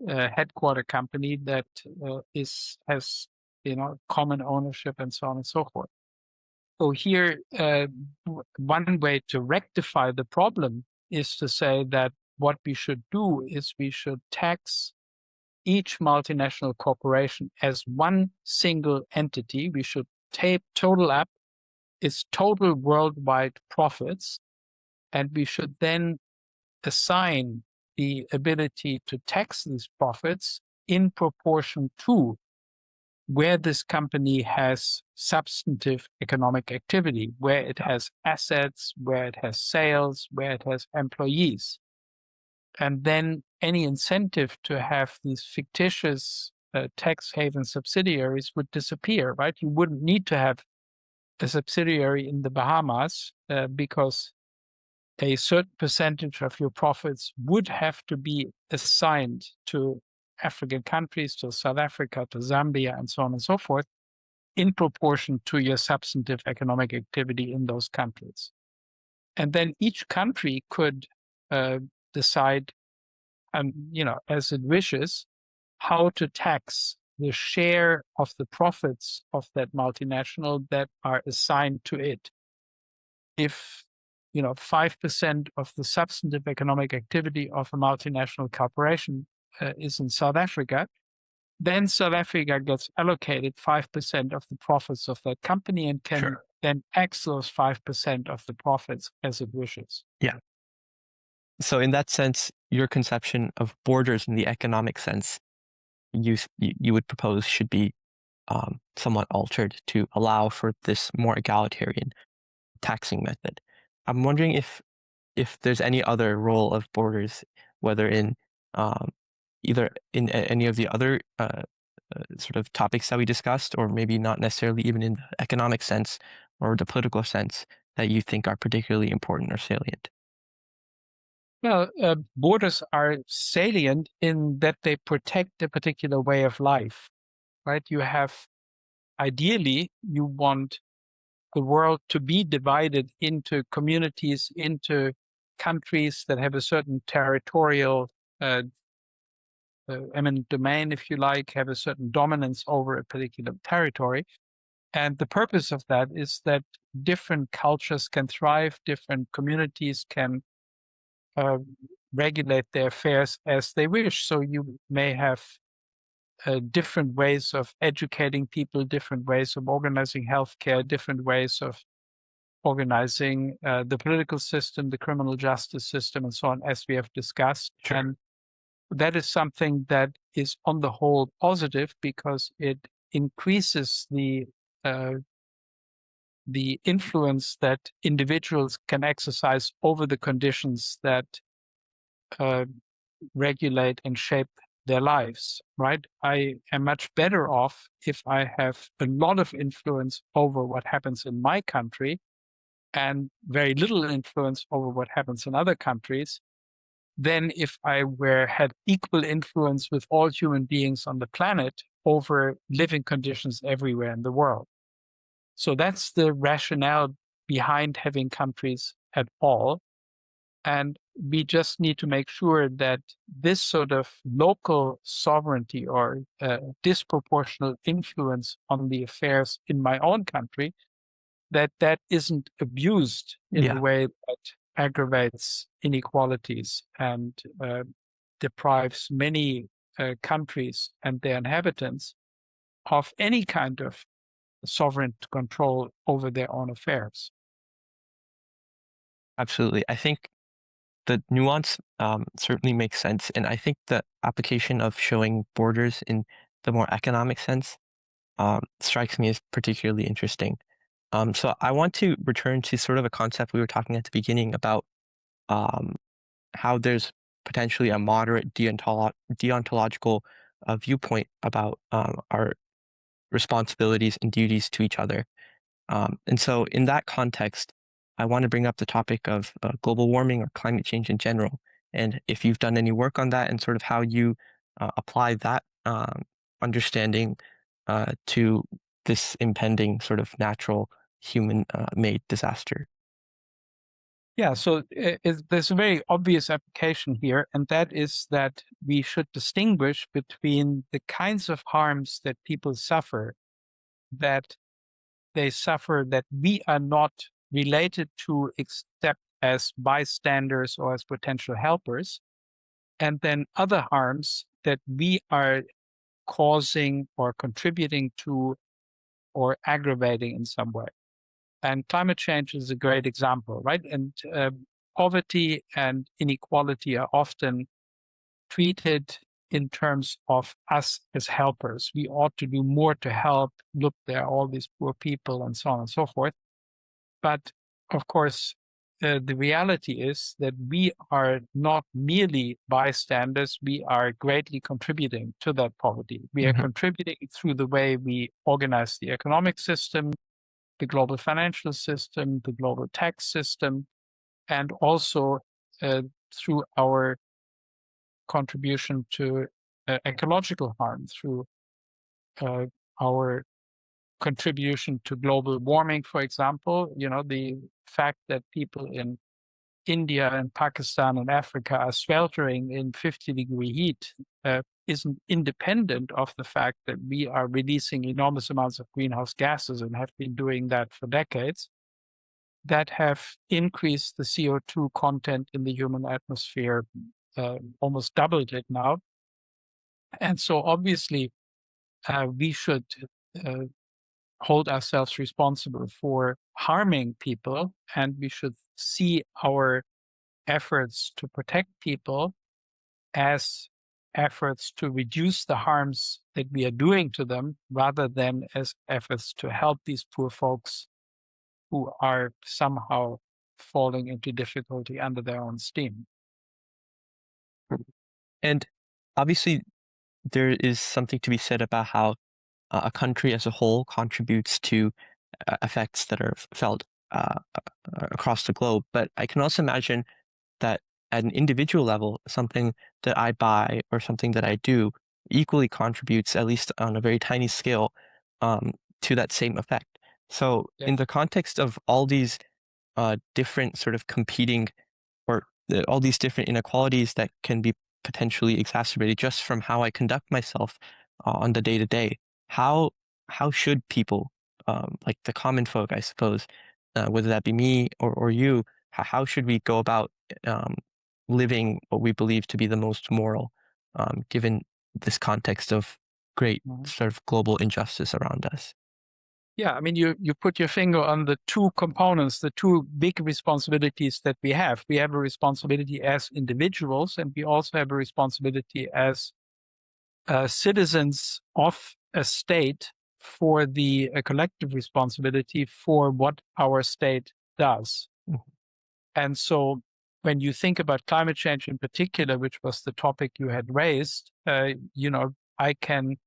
headquarter company that has common ownership and so on and so forth. So here, one way to rectify the problem is to say that what we should do is we should tax each multinational corporation as one single entity. We should total up its total worldwide profits, and we should then assign the ability to tax these profits in proportion to where this company has substantive economic activity, where it has assets, where it has sales, where it has employees. And then any incentive to have these fictitious tax haven subsidiaries would disappear, right? You wouldn't need to have a subsidiary in the Bahamas because a certain percentage of your profits would have to be assigned to African countries, to South Africa, to Zambia, and so on and so forth, in proportion to your substantive economic activity in those countries. And then each country could decide, as it wishes, how to tax the share of the profits of that multinational that are assigned to it. If 5% of the substantive economic activity of a multinational corporation is in South Africa, then South Africa gets allocated 5% of the profits of that company and can then tax those 5% of the profits as it wishes. Yeah. So in that sense, your conception of borders in the economic sense, you would propose should be somewhat altered to allow for this more egalitarian taxing method. I'm wondering if there's any other role of borders, whether in either in any of the other sort of topics that we discussed, or maybe not necessarily even in the economic sense or the political sense, that you think are particularly important or salient. Well, borders are salient in that they protect a particular way of life, right? Ideally, you want the world to be divided into communities, into countries that have a certain territorial eminent domain, if you like, have a certain dominance over a particular territory. And the purpose of that is that different cultures can thrive, different communities can regulate their affairs as they wish. So you may have different ways of educating people, different ways of organizing healthcare, different ways of organizing the political system, the criminal justice system, and so on, as we have discussed. Sure. And that is something that is on the whole positive because it increases the influence that individuals can exercise over the conditions that regulate and shape their lives, right? I am much better off if I have a lot of influence over what happens in my country and very little influence over what happens in other countries than if I had equal influence with all human beings on the planet over living conditions everywhere in the world. So that's the rationale behind having countries at all. And we just need to make sure that this sort of local sovereignty or disproportional influence on the affairs in my own country, that isn't abused in a way that aggravates inequalities and deprives many countries and their inhabitants of any kind of sovereign control over their own affairs. Absolutely. I think the nuance certainly makes sense. And I think the application of showing borders in the more economic sense strikes me as particularly interesting. So I want to return to sort of a concept we were talking at the beginning about how there's potentially a moderate deontological viewpoint about our responsibilities and duties to each other. And so in that context, I want to bring up the topic of global warming or climate change in general. And if you've done any work on that and sort of how you apply that understanding to this impending sort of natural human-made disaster? Yeah, so there's a very obvious application here, and that is that we should distinguish between the kinds of harms that people suffer, that they suffer that we are not related to except as bystanders or as potential helpers, and then other harms that we are causing or contributing to or aggravating in some way. And climate change is a great example, right? And poverty and inequality are often treated in terms of us as helpers. We ought to do more to help. Look, there are all these poor people and so on and so forth. But of course, the reality is that we are not merely bystanders. We are greatly contributing to that poverty. We are contributing through the way we organize the economic system, the global financial system, the global tax system, and also through our contribution to ecological harm, through our contribution to global warming, for example. You know, the fact that people in India and Pakistan and Africa are sweltering in 50-degree heat isn't independent of the fact that we are releasing enormous amounts of greenhouse gases and have been doing that for decades, that have increased the CO2 content in the human atmosphere, almost doubled it now. And so obviously, we should hold ourselves responsible for harming people, and we should see our efforts to protect people as efforts to reduce the harms that we are doing to them, rather than as efforts to help these poor folks who are somehow falling into difficulty under their own steam. And obviously, there is something to be said about how a country as a whole contributes to effects that are felt across the globe. But I can also imagine that at an individual level, something that I buy or something that I do equally contributes, at least on a very tiny scale, to that same effect. So, Yeah. in the context of all these different sort of competing or all these different inequalities that can be potentially exacerbated just from how I conduct myself on the day to day, how should people, like the common folk, I suppose, whether that be me or you, how should we go about um, living what we believe to be the most moral, given this context of great sort of global injustice around us? Yeah, I mean, you put your finger on the two components, the two big responsibilities that we have. We have a responsibility as individuals, and we also have a responsibility as citizens of a state for the collective responsibility for what our state does. And so when you think about climate change in particular, which was the topic you had raised, I can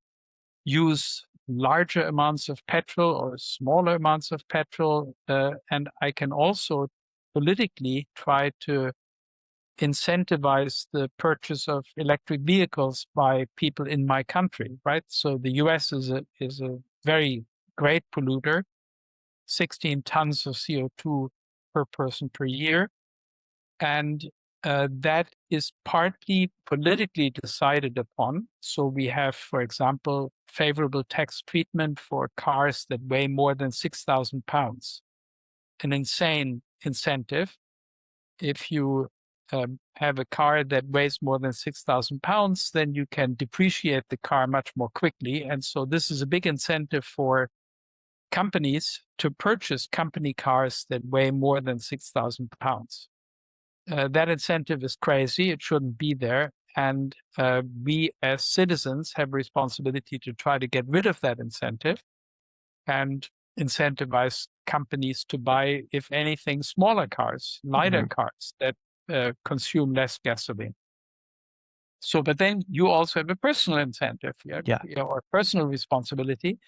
use larger amounts of petrol or smaller amounts of petrol. And I can also politically try to incentivize the purchase of electric vehicles by people in my country, right? So the US is a very great polluter, 16 tons of CO2 per person per year. And that is partly politically decided upon. So we have, for example, favorable tax treatment for cars that weigh more than 6,000 pounds, an insane incentive. If you have a car that weighs more than 6,000 pounds, then you can depreciate the car much more quickly. And so this is a big incentive for companies to purchase company cars that weigh more than 6,000 pounds. That incentive is crazy. It shouldn't be there. And we as citizens have a responsibility to try to get rid of that incentive and incentivize companies to buy, if anything, smaller cars, lighter cars that consume less gasoline. So, but then you also have a personal incentive, or personal responsibility.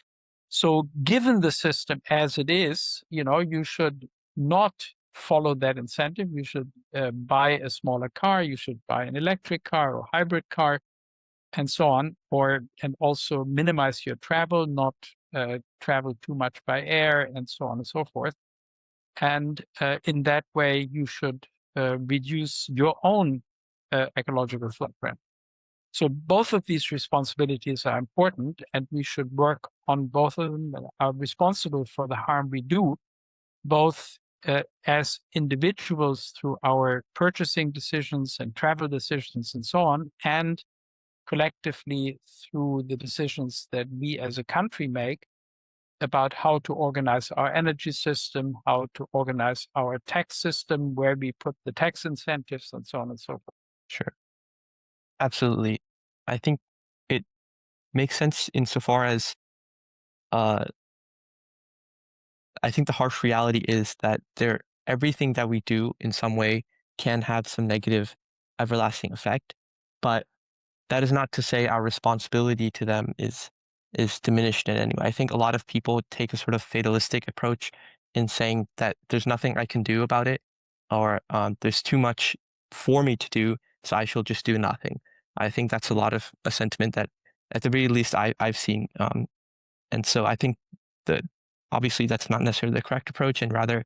So given the system as it is, you should not follow that incentive. You should buy a smaller car. You should buy an electric car or hybrid car and so on, and also minimize your travel, not travel too much by air, and so on and so forth. And in that way, you should reduce your own ecological footprint. So both of these responsibilities are important, and we should work on both of them that are responsible for the harm we do, both as individuals through our purchasing decisions and travel decisions and so on, and collectively through the decisions that we as a country make about how to organize our energy system, how to organize our tax system, where we put the tax incentives, and so on and so forth. Sure. Absolutely. I think it makes sense insofar as I think the harsh reality is that everything that we do in some way can have some negative everlasting effect, but that is not to say our responsibility to them is diminished in any way. I think a lot of people take a sort of fatalistic approach in saying that there's nothing I can do about it, or there's too much for me to do, so I shall just do nothing. I think that's a lot of a sentiment that, at the very least, I've seen, and so I think that obviously that's not necessarily the correct approach, and rather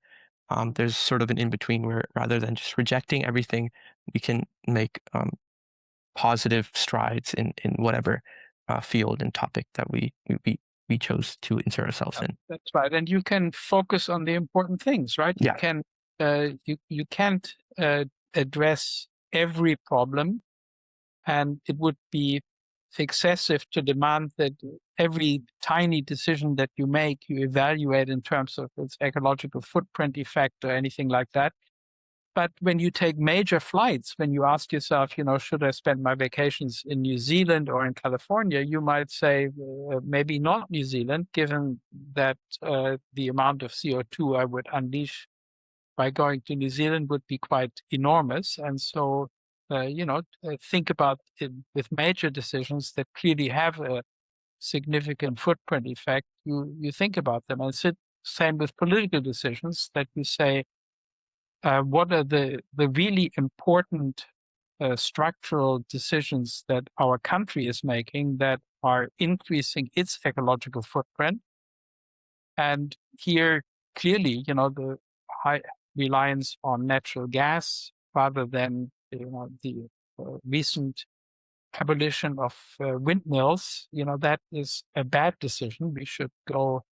there's sort of an in between where rather than just rejecting everything, we can make positive strides in whatever field and topic that we chose to insert ourselves in. That's right, and you can focus on the important things, right? Yeah. You can you can't address every problem, and it would be excessive to demand that every tiny decision that you make you evaluate in terms of its ecological footprint effect or anything like that. But when you take major flights, when you ask yourself, should I spend my vacations in New Zealand or in California, you might say maybe not New Zealand, given that the amount of CO2 I would unleash by going to New Zealand would be quite enormous. And so, think about it with major decisions that clearly have a significant footprint effect. You think about them, and it's same with political decisions that you say, what are the really important structural decisions that our country is making that are increasing its ecological footprint? And here, clearly, the high reliance on natural gas rather than the recent abolition of windmills, that is a bad decision. We should go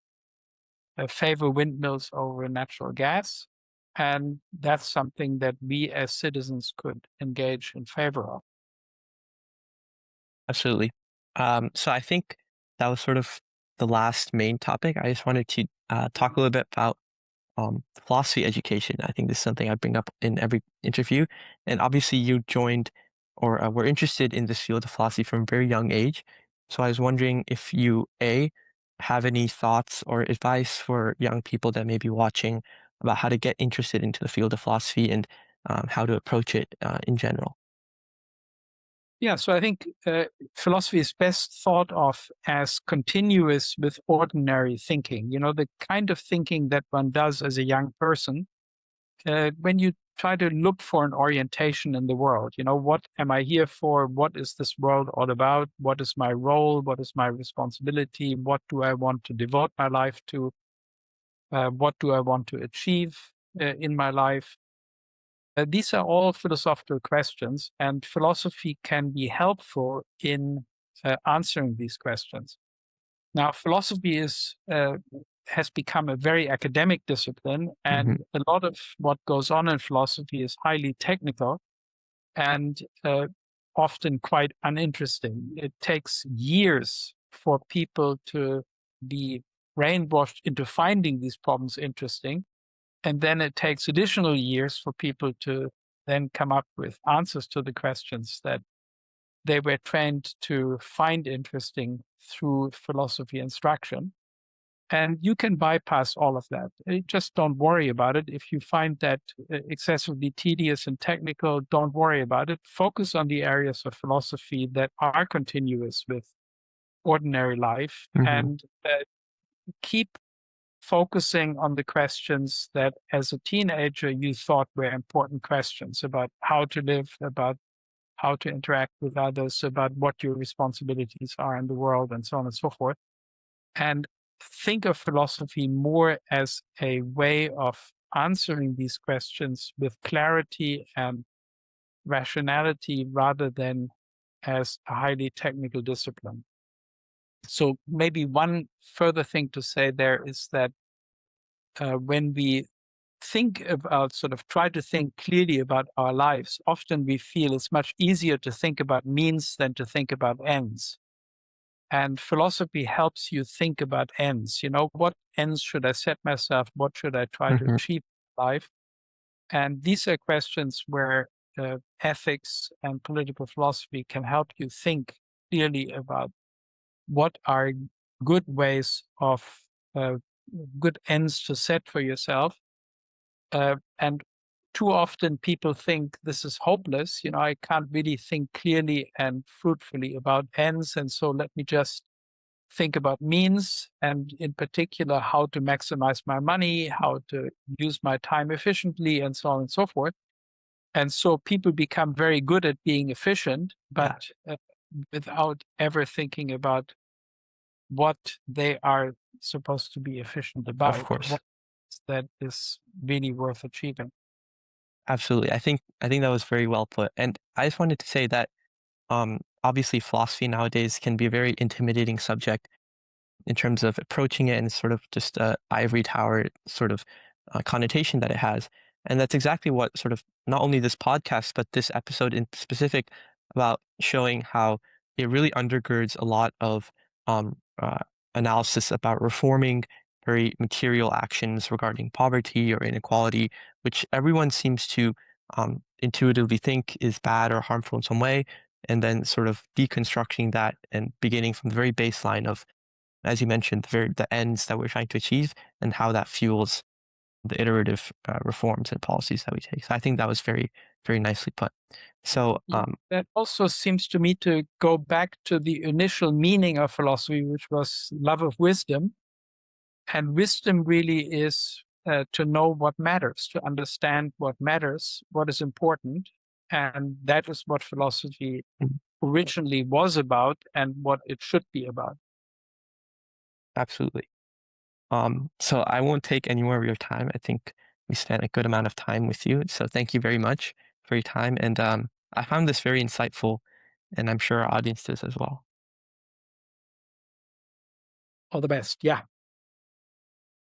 favor windmills over natural gas. And that's something that we as citizens could engage in favor of. Absolutely. So I think that was sort of the last main topic. I just wanted to talk a little bit about philosophy education. I think this is something I bring up in every interview. And obviously, you joined or were interested in this field of philosophy from a very young age. So I was wondering if you, A, have any thoughts or advice for young people that may be watching about how to get interested into the field of philosophy and how to approach it in general. Yeah, so I think philosophy is best thought of as continuous with ordinary thinking, the kind of thinking that one does as a young person when you try to look for an orientation in the world. What am I here for? What is this world all about? What is my role? What is my responsibility? What do I want to devote my life to? What do I want to achieve in my life? These are all philosophical questions, and philosophy can be helpful in answering these questions. Now, philosophy has become a very academic discipline, and a lot of what goes on in philosophy is highly technical and often quite uninteresting. It takes years for people to be brainwashed into finding these problems interesting. And then it takes additional years for people to then come up with answers to the questions that they were trained to find interesting through philosophy instruction. And you can bypass all of that. Just don't worry about it. If you find that excessively tedious and technical, don't worry about it. Focus on the areas of philosophy that are continuous with ordinary life and keep focusing on the questions that as a teenager you thought were important questions about how to live, about how to interact with others, about what your responsibilities are in the world, and so on and so forth. And think of philosophy more as a way of answering these questions with clarity and rationality rather than as a highly technical discipline. So maybe one further thing to say there is that when we think about, sort of try to think clearly about our lives, often we feel it's much easier to think about means than to think about ends. And philosophy helps you think about ends. You know, what ends should I set myself? What should I try to Mhm. achieve in life? And these are questions where ethics and political philosophy can help you think clearly about what are good ways of uh, good ends to set for yourself. And too often people think this is hopeless. You know, I can't really think clearly and fruitfully about ends. And so let me just think about means, and in particular, how to maximize my money, how to use my time efficiently, and so on and so forth. And so people become very good at being efficient, but without ever thinking about what they are supposed to be efficient Of about, course. what that is really worth achieving. Absolutely. I think that was very well put. And I just wanted to say that obviously philosophy nowadays can be a very intimidating subject in terms of approaching it and sort of just a ivory tower sort of connotation that it has. And that's exactly what sort of not only this podcast, but this episode in specific about showing how it really undergirds a lot of um, uh, analysis about reforming very material actions regarding poverty or inequality, which everyone seems to intuitively think is bad or harmful in some way, and then sort of deconstructing that and beginning from the very baseline of, as you mentioned, the ends that we're trying to achieve and how that fuels the iterative reforms and policies that we take. So I think that was very, very nicely put. So Yeah, that also seems to me to go back to the initial meaning of philosophy, which was love of wisdom. And wisdom really is to know what matters, to understand what matters, what is important. And that is what philosophy mm, originally was about and what it should be about. absolutely. So I won't take any more of your time. I think we spent a good amount of time with you. So thank you very much for your time. And I found this very insightful, and I'm sure our audience does as well. All the best. Yeah.